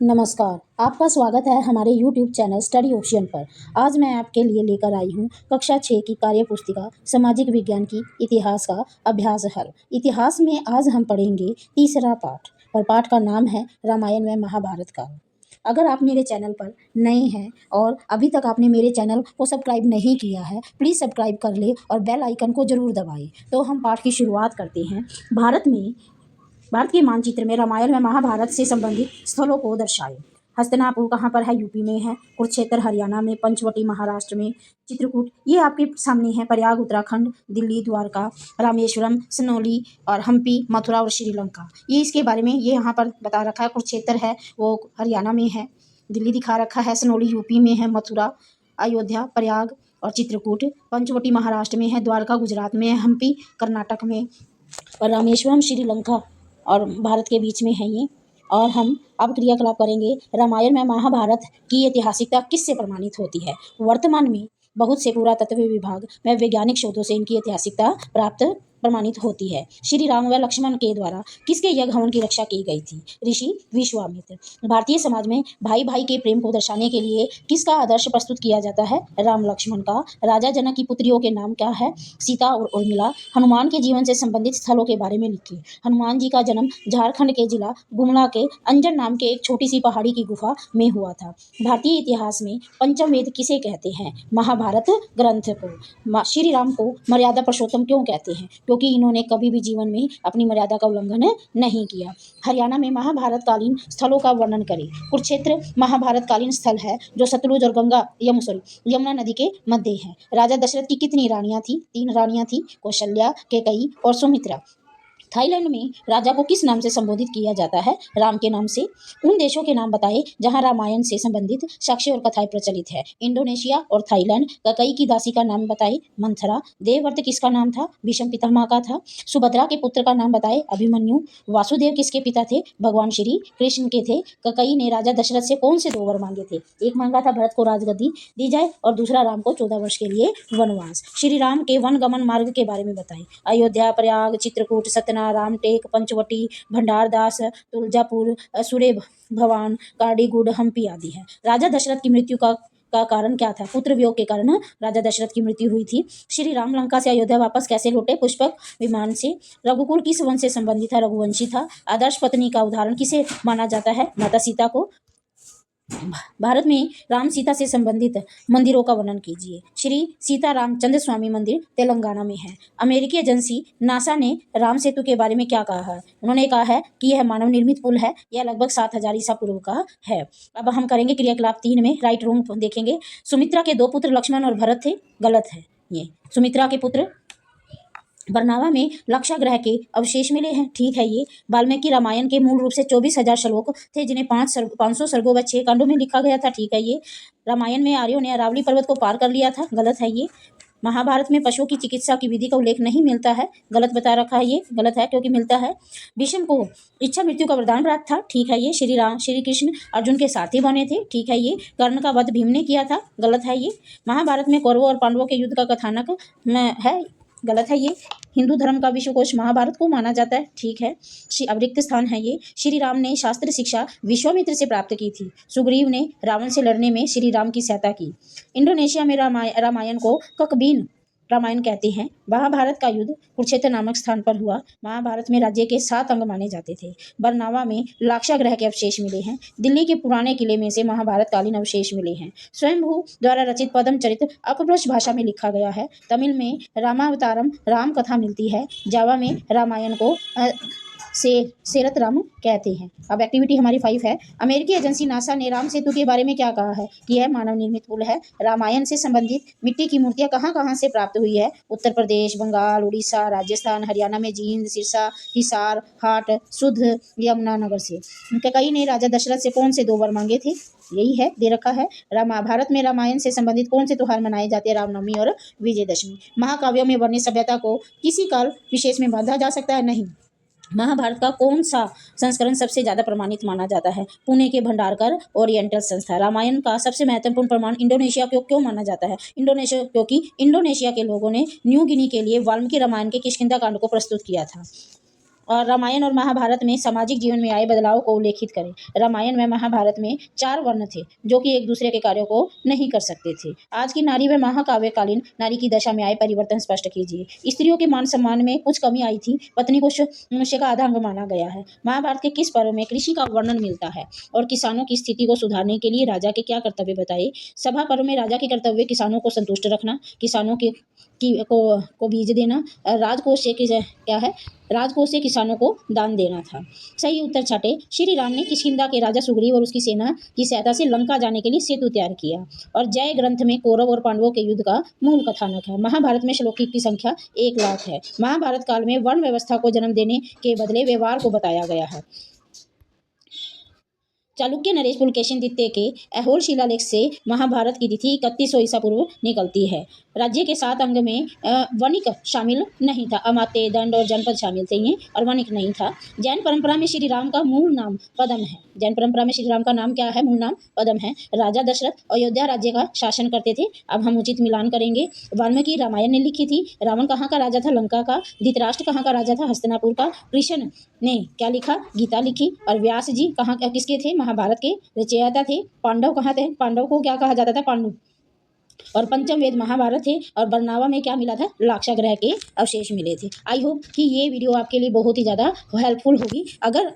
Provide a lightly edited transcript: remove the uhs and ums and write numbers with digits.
नमस्कार, आपका स्वागत है हमारे YouTube चैनल स्टडी ओशियन पर। आज मैं आपके लिए लेकर आई हूँ कक्षा 6 की कार्य पुस्तिका सामाजिक विज्ञान की इतिहास का अभ्यास हल। इतिहास में आज हम पढ़ेंगे तीसरा पाठ और पाठ का नाम है रामायण व महाभारत काल। अगर आप मेरे चैनल पर नए हैं और अभी तक आपने मेरे चैनल को सब्सक्राइब नहीं किया है, प्लीज़ सब्सक्राइब कर ले और बेल आइकन को ज़रूर दबाएं। तो हम पाठ की शुरुआत करते हैं। भारत के मानचित्र में रामायण व महाभारत से संबंधित स्थलों को दर्शाएं। हस्तिनापुर कहाँ पर है? यूपी में है। कुरुक्षेत्र हरियाणा में। पंचवटी महाराष्ट्र में। चित्रकूट ये आपके सामने है। प्रयाग उत्तराखंड। दिल्ली द्वारका। रामेश्वरम सनौली और हम्पी मथुरा और श्रीलंका। ये इसके बारे में ये यहाँ पर बता रखा है। कुरुक्षेत्र है वो हरियाणा में है। दिल्ली दिखा रखा है। सनौली यूपी में है। मथुरा अयोध्या प्रयाग और चित्रकूट पंचवटी महाराष्ट्र में है। द्वारका गुजरात में है। हम्पी कर्नाटक में और रामेश्वरम श्रीलंका और भारत के बीच में है ये। और हम अब क्रियाकलाप करेंगे। रामायण में महाभारत की ऐतिहासिकता किससे प्रमाणित होती है? वर्तमान में बहुत से पुरातत्व विभाग में वैज्ञानिक शोधों से इनकी ऐतिहासिकता प्रमाणित होती है। श्री राम व लक्ष्मण के द्वारा किसके यज्ञ हवन की रक्षा की गई थी? ऋषि विश्वामित्र। भारतीय समाज में भाई भाई के प्रेम को दर्शाने के लिए किसका आदर्श प्रस्तुत किया जाता है? राम लक्ष्मण का। राजा जनक की पुत्रियों के नाम क्या है? सीता और उर्मिला। हनुमान के जीवन से संबंधित स्थलों के बारे में लिखिए। हनुमान जी का जन्म झारखंड के जिला गुमला के अंजन नाम के एक छोटी सी पहाड़ी की गुफा में हुआ था। भारतीय इतिहास में पंचम वेद किसे कहते हैं? महाभारत ग्रंथ को। श्री राम को मर्यादा पुरुषोत्तम क्यों कहते हैं? क्योंकि इन्होंने कभी भी जीवन में अपनी मर्यादा का उल्लंघन नहीं किया। हरियाणा में महाभारत कालीन स्थलों का वर्णन करें। कुरुक्षेत्र महाभारत कालीन स्थल है जो सतलुज और यमुना नदी के मध्य है। राजा दशरथ की कितनी रानियां थी? 3 रानियां थी। कौशल्या, कैकेयी और सुमित्रा। थाईलैंड में राजा को किस नाम से संबोधित किया जाता है? राम के नाम से। उन देशों के नाम बताएं जहां रामायण से संबंधित साक्ष्य और कथाएं प्रचलित है। इंडोनेशिया और थाईलैंड। कैकेयी की दासी का नाम बताएं। मंथरा। देवव्रत किसका नाम था? भीष्म पितामह का था। सुभद्रा के पुत्र का नाम बताएं। अभिमन्यु। वासुदेव किसके पिता थे? भगवान श्री कृष्ण के थे। कैकेयी ने राजा दशरथ से कौन से 2 वर मांगे थे? एक मांगा था भरत को राजगद्दी दी जाए और दूसरा राम को 14 वर्ष के लिए वनवास। श्री राम के वन गमन मार्ग के बारे में बताएं। अयोध्या प्रयाग चित्रकूट सतना रामटेक पंचवटी भंडारदास तुलजापुर सूर्य भवान काडीगुड हम्पी आदि है। राजा दशरथ की मृत्यु का कारण क्या था? पुत्र वियोग के कारण राजा दशरथ की मृत्यु हुई थी। श्री राम लंका से अयोध्या वापस कैसे लौटे? पुष्पक विमान से। रघुकुल किस वंश से संबंधित है? रघुवंशी था। आदर्श पत्नी का उदाहरण किसे माना जाता है? माता सीता को। भारत में राम सीता से संबंधित मंदिरों का वर्णन कीजिए। श्री सीता रामचंद्र स्वामी मंदिर तेलंगाना में है। अमेरिकी एजेंसी नासा ने राम सेतु के बारे में क्या कहा है? उन्होंने कहा है कि यह मानव निर्मित पुल है। यह लगभग 7000 ईसा पूर्व का है। अब हम करेंगे क्रियाकलाप 3 में राइट रॉन्ग देखेंगे। सुमित्रा के 2 पुत्र लक्ष्मण और भरत थे। गलत है ये। सुमित्रा के पुत्र बरनावा में लक्षाग्रह के अवशेष मिले हैं। ठीक है ये। वाल्मीकि रामायण के मूल रूप से 24,000 श्लोक थे जिन्हें 500 सर्गों व 6 कांडों में लिखा गया था। ठीक है ये। रामायण में आर्यों ने अरावली पर्वत को पार कर लिया था। गलत है ये। महाभारत में पशुओं की चिकित्सा की विधि का उल्लेख नहीं मिलता है। गलत बता रखा है ये। गलत है क्योंकि मिलता है। भीष्म को इच्छा मृत्यु का वरदान प्राप्त था। ठीक है ये। श्री कृष्ण अर्जुन के साथी बने थे। ठीक है ये। कर्ण का वध भीम ने किया था। गलत है ये। महाभारत में कौरवों और पांडवों के युद्ध का कथानक है। गलत है ये। हिंदू धर्म का विश्वकोश महाभारत को माना जाता है। ठीक है। अब रिक्त स्थान है ये। श्री राम ने शास्त्र शिक्षा विश्वामित्र से प्राप्त की थी। सुग्रीव ने रावण से लड़ने में श्री राम की सहायता की। इंडोनेशिया में रामायण को ककबीन रामायण कहते हैं। महाभारत का युद्ध कुरुक्षेत्र नामक स्थान पर हुआ। महाभारत में राज्य के 7 अंग माने जाते थे। बरनावा में लाक्षागृह के अवशेष मिले हैं। दिल्ली के पुराने किले में से महाभारत कालीन अवशेष मिले हैं। स्वयंभू द्वारा रचित पद्म चरित्र अपभ्रंश भाषा में लिखा गया है। तमिल में रामावतारम राम कथा मिलती है। जावा में रामायण को सेरत राम कहते हैं। अब एक्टिविटी हमारी 5 है। अमेरिकी एजेंसी नासा ने राम सेतु के बारे में क्या कहा है? कि यह मानव निर्मित पुल है। रामायण से संबंधित मिट्टी की मूर्तियां कहां कहां से प्राप्त हुई है? उत्तर प्रदेश बंगाल उड़ीसा राजस्थान हरियाणा में जींद सिरसा हिसार हाट सुध यमुनानगर से। कैकेयी ने राजा दशरथ से कौन से 2 वर मांगे थे? यही है दे रखा है। भारत में रामायण से संबंधित कौन से त्योहार मनाए जाते हैं? रामनवमी और विजयदशमी। महाकाव्यों में वर्णित सभ्यता को किसी काल विशेष में बांधा जा सकता है? नहीं। महाभारत का कौन सा संस्करण सबसे ज्यादा प्रमाणित माना जाता है? पुणे के भंडारकर ओरिएंटल संस्था। रामायण का सबसे महत्वपूर्ण प्रमाण इंडोनेशिया क्यों माना जाता है? क्योंकि इंडोनेशिया के लोगों ने न्यू गिनी के लिए वाल्मीकि रामायण के किष्किंधा कांड को प्रस्तुत किया था। और रामायण और महाभारत में सामाजिक जीवन में आए बदलाव को उल्लेखित करें। रामायण में महाभारत में 4 वर्ण थे जो कि एक दूसरे के कार्यों को नहीं कर सकते थे। आज की नारी व महाकाव्यकालीन नारी की दशा में आए परिवर्तन स्पष्ट कीजिए। स्त्रियों के मान सम्मान में कुछ कमी आई थी। पत्नी को मनुष्य का आधा अंग माना गया है। महाभारत के किस पर्व में कृषि का वर्णन मिलता है और किसानों की स्थिति को सुधारने के लिए राजा के क्या कर्तव्य बताए। सभा पर्व में राजा के कर्तव्य किसानों को संतुष्ट रखना, किसानों को बीज देना, राजकोष से क्या है, राजकोष से किसानों को दान देना था। सही उत्तर छठे, श्री राम ने किष्किंधा के राजा सुग्रीव और उसकी सेना की सहायता से लंका जाने के लिए सेतु तैयार किया। और जय ग्रंथ में कौरव और पांडवों के युद्ध का मूल कथानक है। महाभारत में श्लोकी की संख्या 1,00,000 है। महाभारत काल में वर्ण व्यवस्था को जन्म देने के बदले व्यवहार को बताया गया है। चालुक्य नरेश पुलकेशिन द्वितीय के ऐहोल शिलालेख से महाभारत की तिथि 3100 ईसा पूर्व निकलती है। राज्य के 7 अंग में वणिक शामिल नहीं था। अमात्य, दंड और जनपद शामिल थे ये, और वणिक नहीं था। जैन परंपरा में श्री राम का मूल नाम पद्म है। जैन परंपरा में श्री राम का नाम क्या है? मूल नाम पद्म है। राजा दशरथ अयोध्या राज्य का शासन करते थे। अब हम उचित मिलान करेंगे। वाल्मीकि रामायण ने लिखी थी। रावण कहाँ का राजा था? लंका का। धृतराष्ट्र कहाँ का राजा था? हस्तिनापुर का। कृष्ण ने क्या लिखा? गीता लिखी। और व्यास जी कहाँ किसके थे? महाभारत के रचयिता थे। पांडव कहाँ थे? पांडव को क्या कहा जाता था? पांडु। और पंचम वेद महाभारत थे। और बरनावा में क्या मिला था? लाक्षागृह के अवशेष मिले थे। आई होप कि ये वीडियो आपके लिए बहुत ही ज़्यादा हेल्पफुल होगी। अगर